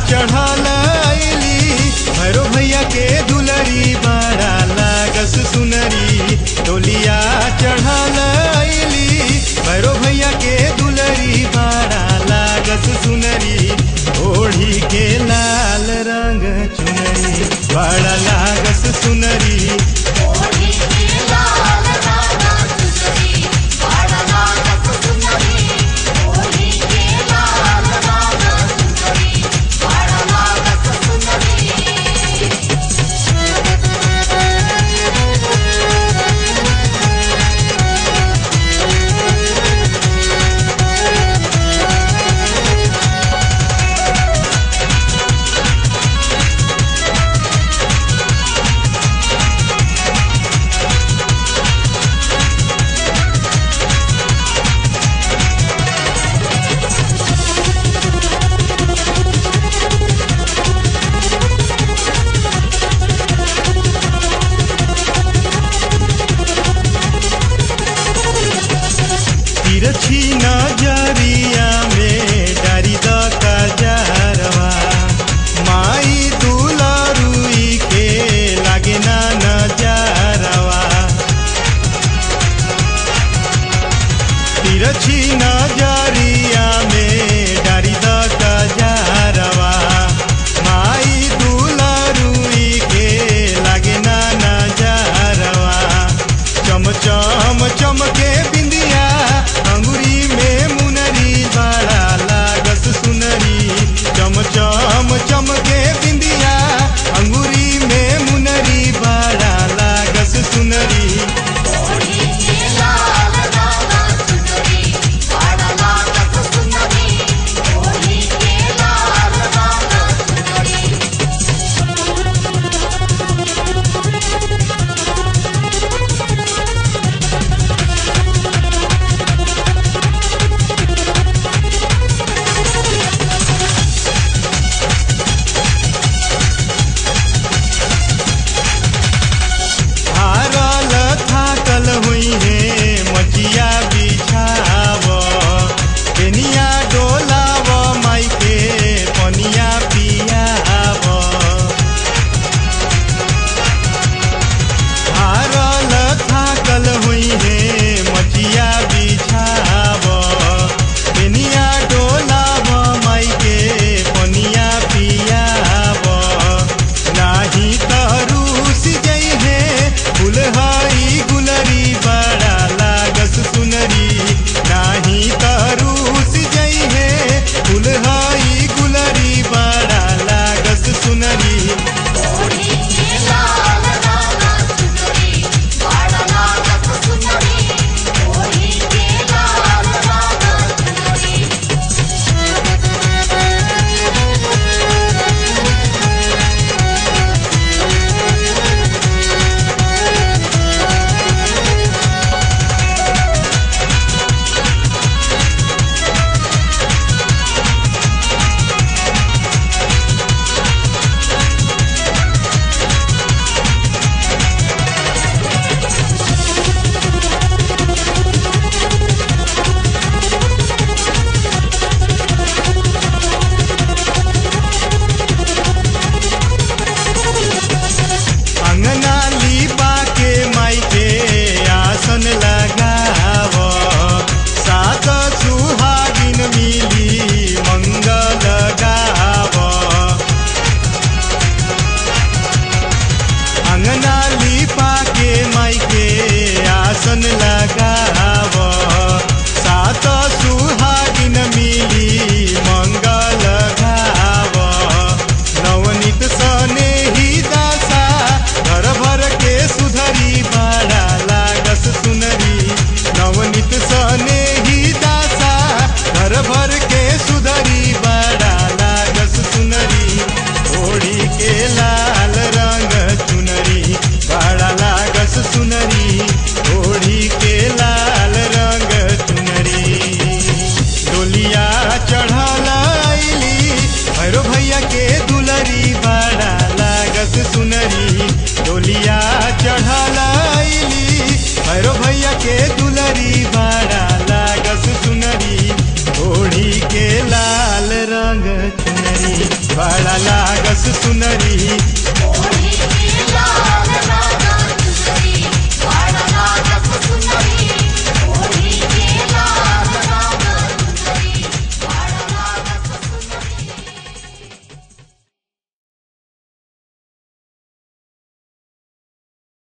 चढ़ाली भैरो भैया के दुलरी बड़ा लागस सुनरी। डोलिया चढ़ाली भैरो भैया के दुलरी बड़ा लागस सुनरी। ओढ़ी के लाल रंग चुनरी बड़ा लागस सुनरी। तिरछी नजरिया में डारी द कजरवा माई दुलरुई के लागे ना नजरवा। तिरछी नजरिया में डारी द कजरवा माई दुलरुई के लागे ना नजरवा। चम चम चमके बिंदिया अंगुरी में मुनरी बड़ा लागस सुनरी। चम चम चमके बिंदिया अंगुरी में मुनरी बड़ा लागस सुनरी। ओढ़ी के लाल रंग चुनरी बड़ा बड़ा लागस सुनरी